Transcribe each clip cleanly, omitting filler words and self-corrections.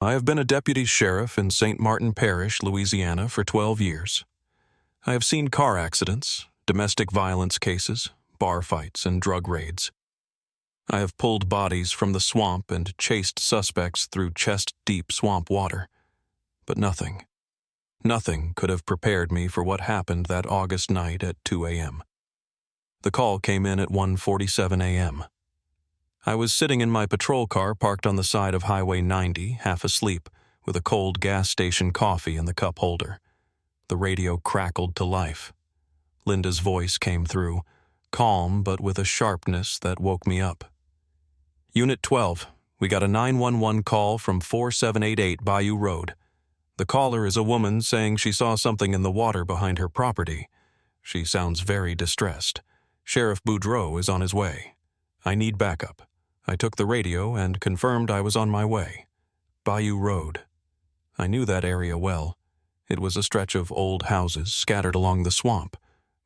I have been a deputy sheriff in St. Martin Parish, Louisiana, for 12 years. I have seen car accidents, domestic violence cases, bar fights, and drug raids. I have pulled bodies from the swamp and chased suspects through chest-deep swamp water. But nothing could have prepared me for what happened that August night at 2 a.m. The call came in at 1:47 a.m. I was sitting in my patrol car parked on the side of Highway 90, half asleep, with a cold gas station coffee in the cup holder. The radio crackled to life. Linda's voice came through, calm but with a sharpness that woke me up. Unit 12, we got a 911 call from 4788 Bayou Road. The caller is a woman saying she saw something in the water behind her property. She sounds very distressed. Sheriff Boudreau is on his way. I need backup. I took the radio and confirmed I was on my way. Bayou Road. I knew that area well. It was a stretch of old houses scattered along the swamp,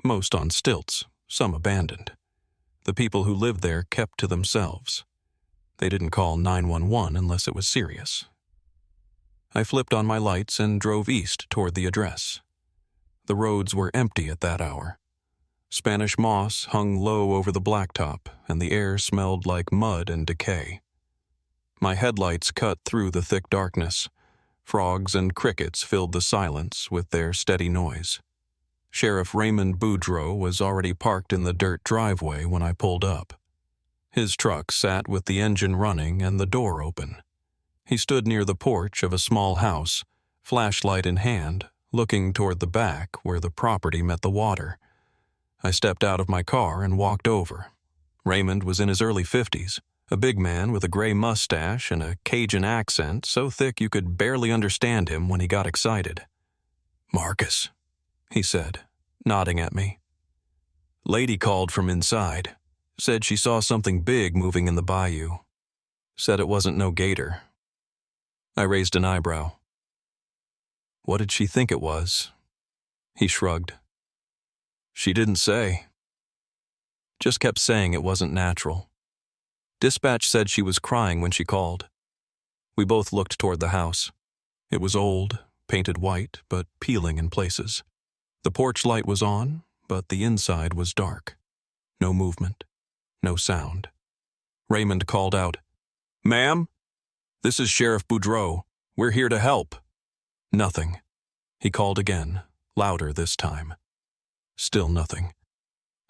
most on stilts, some abandoned. The people who lived there kept to themselves. They didn't call 911 unless it was serious. I flipped on my lights and drove east toward the address. The roads were empty at that hour. Spanish moss hung low over the blacktop, and the air smelled like mud and decay. My headlights cut through the thick darkness. Frogs and crickets filled the silence with their steady noise. Sheriff Raymond Boudreau was already parked in the dirt driveway when I pulled up. His truck sat with the engine running and the door open. He stood near the porch of a small house, flashlight in hand, looking toward the back where the property met the water. I stepped out of my car and walked over. Raymond was in his early 50s, a big man with a gray mustache and a Cajun accent so thick you could barely understand him when he got excited. "Marcus," he said, nodding at me. "Lady called from inside. Said she saw something big moving in the bayou. Said it wasn't no gator." I raised an eyebrow. "What did she think it was?" He shrugged. "She didn't say. Just kept saying it wasn't natural. Dispatch said she was crying when she called." We both looked toward the house. It was old, painted white, but peeling in places. The porch light was on, but the inside was dark. No movement, no sound. Raymond called out, "Ma'am, this is Sheriff Boudreau. We're here to help." Nothing. He called again, louder this time. Still nothing.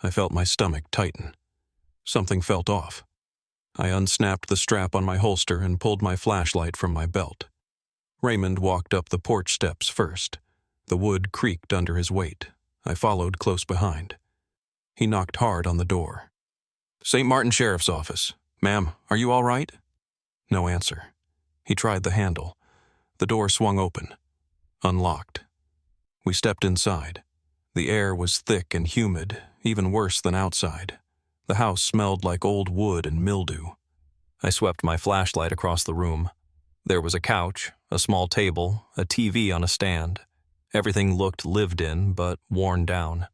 I felt my stomach tighten. Something felt off. I unsnapped the strap on my holster and pulled my flashlight from my belt. Raymond walked up the porch steps first. The wood creaked under his weight. I followed close behind. He knocked hard on the door. "St. Martin Sheriff's Office. Ma'am, are you all right?" No answer. He tried the handle. The door swung open. Unlocked. We stepped inside. The air was thick and humid, even worse than outside. The house smelled like old wood and mildew. I swept my flashlight across the room. There was a couch, a small table, a TV on a stand. Everything looked lived in, but worn down.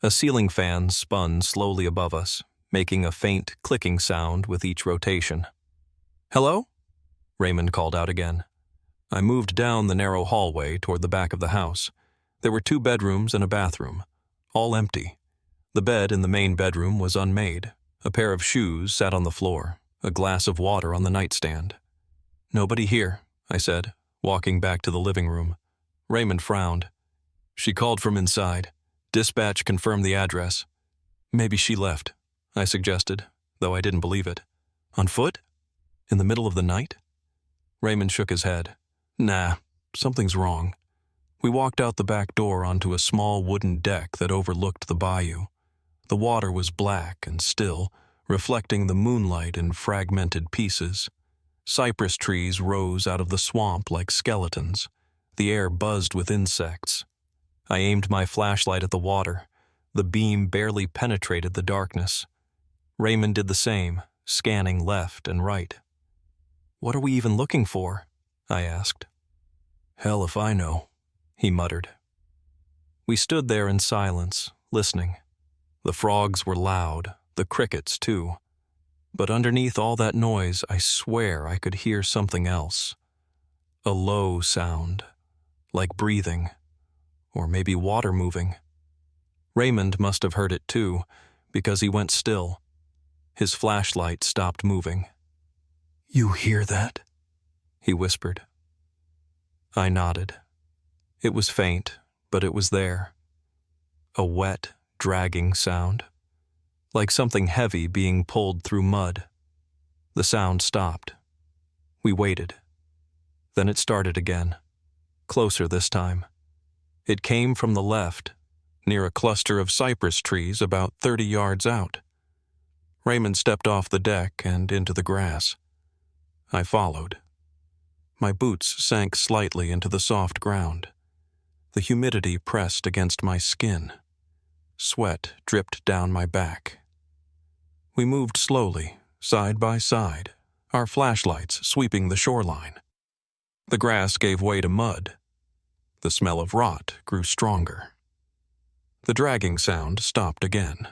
A ceiling fan spun slowly above us, making a faint clicking sound with each rotation. "Hello?" Raymond called out again. I moved down the narrow hallway toward the back of the house. There were 2 bedrooms and a bathroom, all empty. The bed in the main bedroom was unmade. A pair of shoes sat on the floor, a glass of water on the nightstand. "Nobody here," I said, walking back to the living room. Raymond frowned. "She called from inside. Dispatch confirmed the address." "Maybe she left," I suggested, though I didn't believe it. "On foot? In the middle of the night?" Raymond shook his head. "Nah, something's wrong." We walked out the back door onto a small wooden deck that overlooked the bayou. The water was black and still, reflecting the moonlight in fragmented pieces. Cypress trees rose out of the swamp like skeletons. The air buzzed with insects. I aimed my flashlight at the water. The beam barely penetrated the darkness. Raymond did the same, scanning left and right. "What are we even looking for?" I asked. "Hell if I know," he muttered. We stood there in silence, listening. The frogs were loud, the crickets too. But underneath all that noise, I swear I could hear something else. A low sound, like breathing, or maybe water moving. Raymond must have heard it too, because he went still. His flashlight stopped moving. "You hear that?" he whispered. I nodded. It was faint, but it was there. A wet, dragging sound, like something heavy being pulled through mud. The sound stopped. We waited. Then it started again, closer this time. It came from the left, near a cluster of cypress trees about 30 yards out. Raymond stepped off the deck and into the grass. I followed. My boots sank slightly into the soft ground. The humidity pressed against my skin. Sweat dripped down my back. We moved slowly, side by side, our flashlights sweeping the shoreline. The grass gave way to mud. The smell of rot grew stronger. The dragging sound stopped again.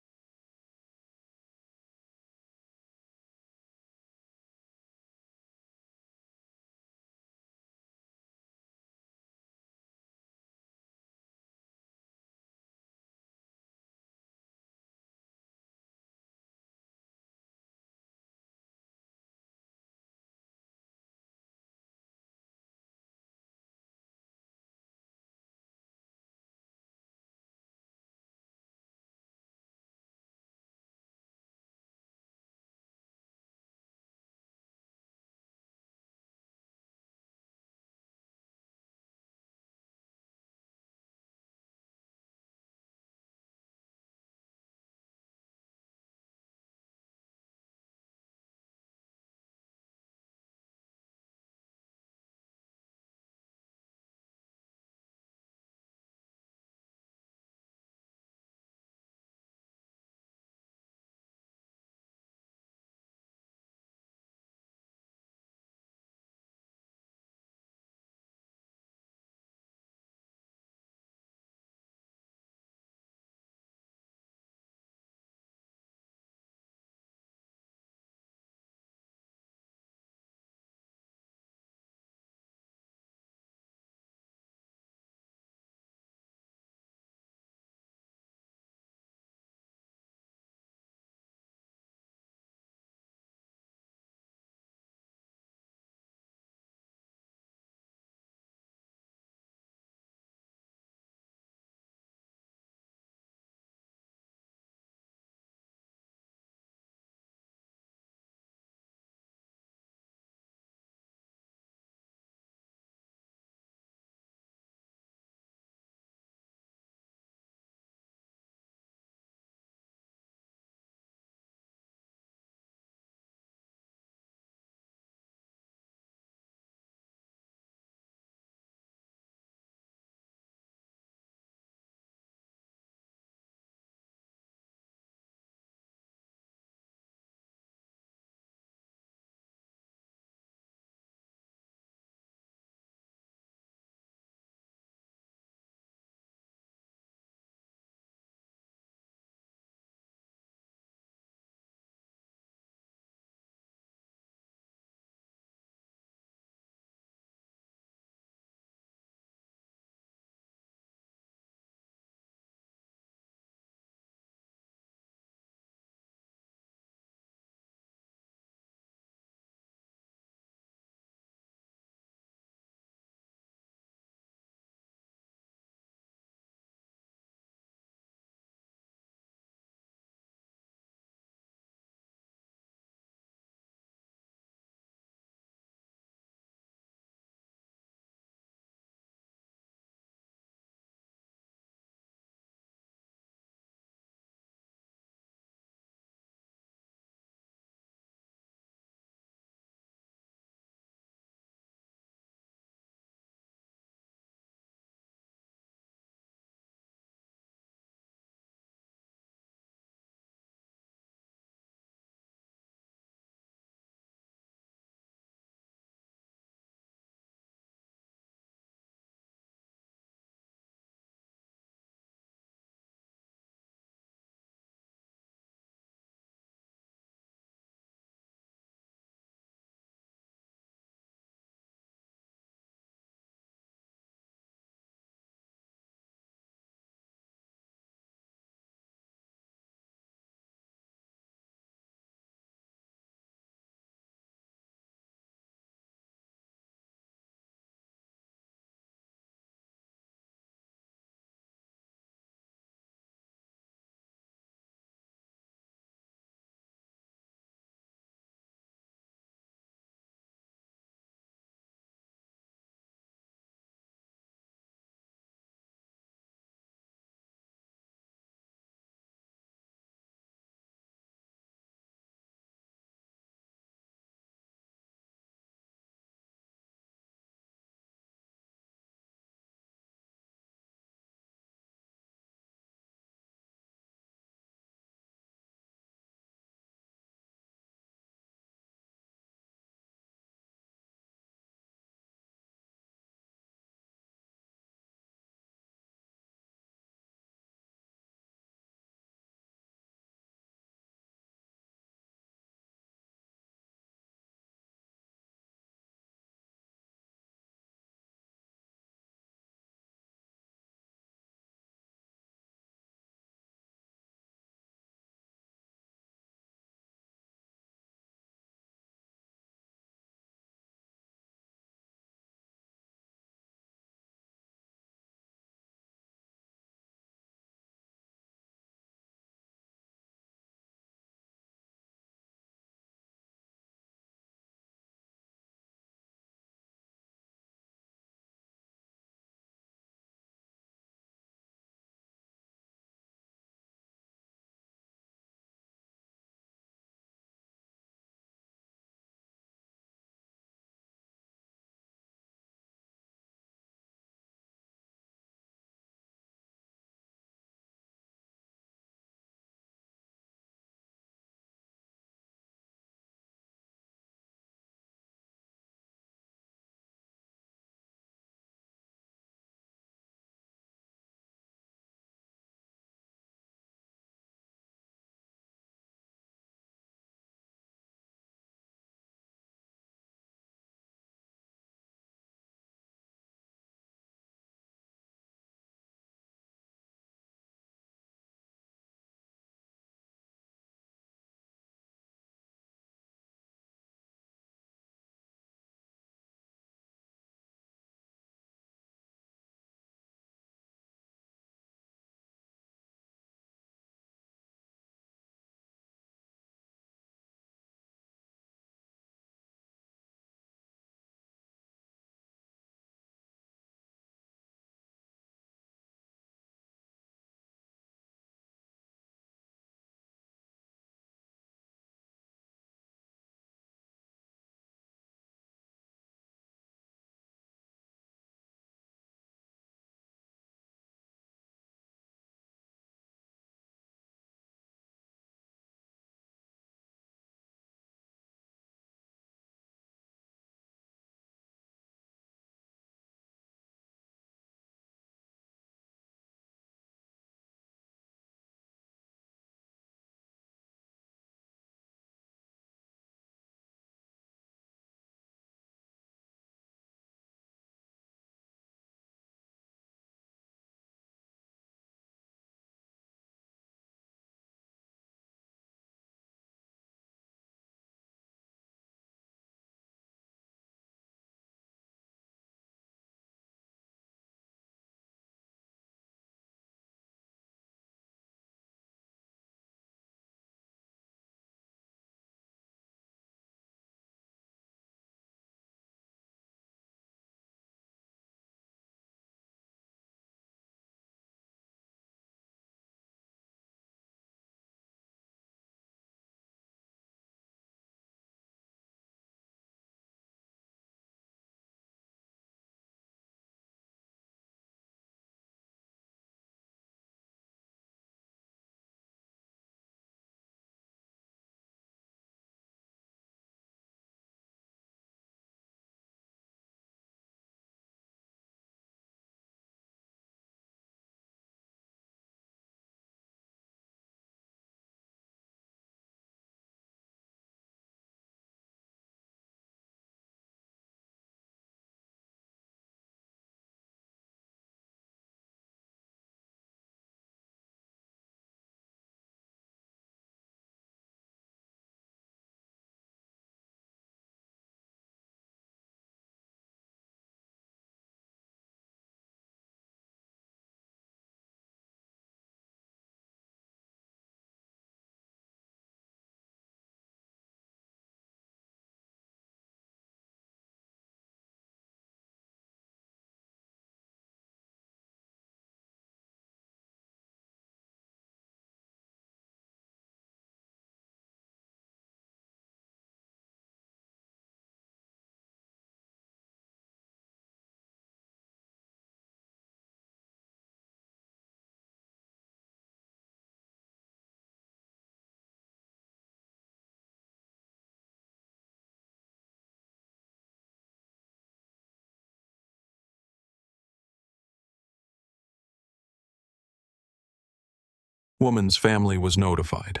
Woman's family was notified.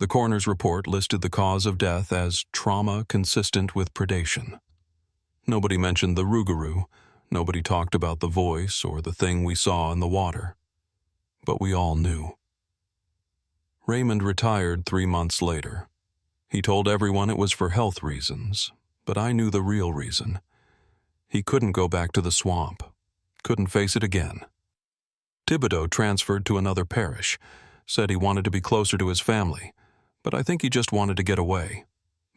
The coroner's report listed the cause of death as trauma consistent with predation. Nobody mentioned the rougarou. Nobody talked about the voice or the thing we saw in the water. But we all knew. Raymond retired 3 months later. He told everyone it was for health reasons, but I knew the real reason. He couldn't go back to the swamp, couldn't face it again. Thibodeau transferred to another parish, said he wanted to be closer to his family, but I think he just wanted to get away.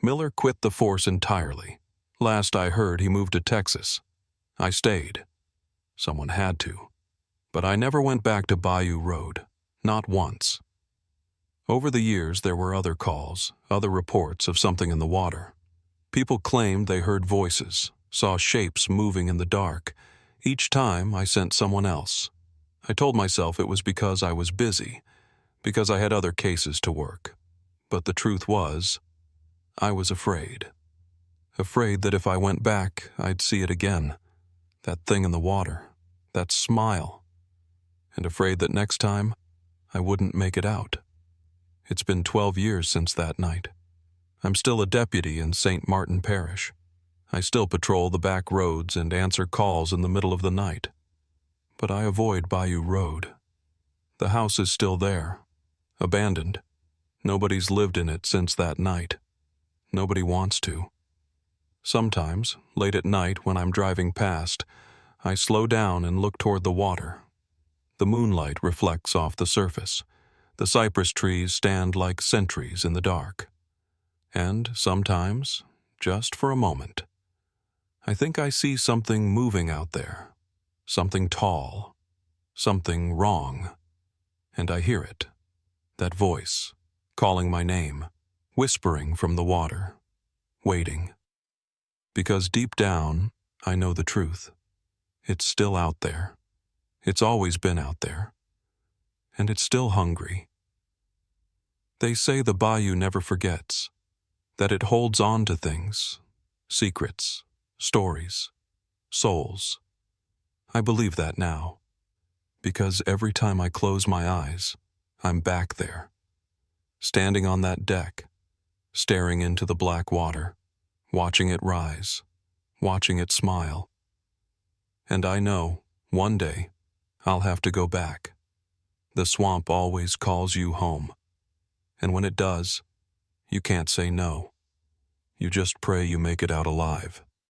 Miller quit the force entirely. Last I heard, he moved to Texas. I stayed. Someone had to. But I never went back to Bayou Road, not once. Over the years, there were other calls, other reports of something in the water. People claimed they heard voices, saw shapes moving in the dark. Each time, I sent someone else. I told myself it was because I was busy, because I had other cases to work. But the truth was, I was afraid. Afraid that if I went back, I'd see it again. That thing in the water, that smile. And afraid that next time, I wouldn't make it out. It's been 12 years since that night. I'm still a deputy in St. Martin Parish. I still patrol the back roads and answer calls in the middle of the night. But I avoid Bayou Road. The house is still there, abandoned. Nobody's lived in it since that night. Nobody wants to. Sometimes, late at night when I'm driving past, I slow down and look toward the water. The moonlight reflects off the surface. The cypress trees stand like sentries in the dark. And sometimes, just for a moment, I think I see something moving out there. Something tall. Something wrong. And I hear it. That voice, calling my name, whispering from the water, waiting. Because deep down, I know the truth. It's still out there. It's always been out there. And it's still hungry. They say the bayou never forgets, that it holds on to things, secrets, stories, souls. I believe that now, because every time I close my eyes, I'm back there, standing on that deck, staring into the black water, watching it rise, watching it smile. And I know, one day, I'll have to go back. The swamp always calls you home. And when it does, you can't say no. You just pray you make it out alive.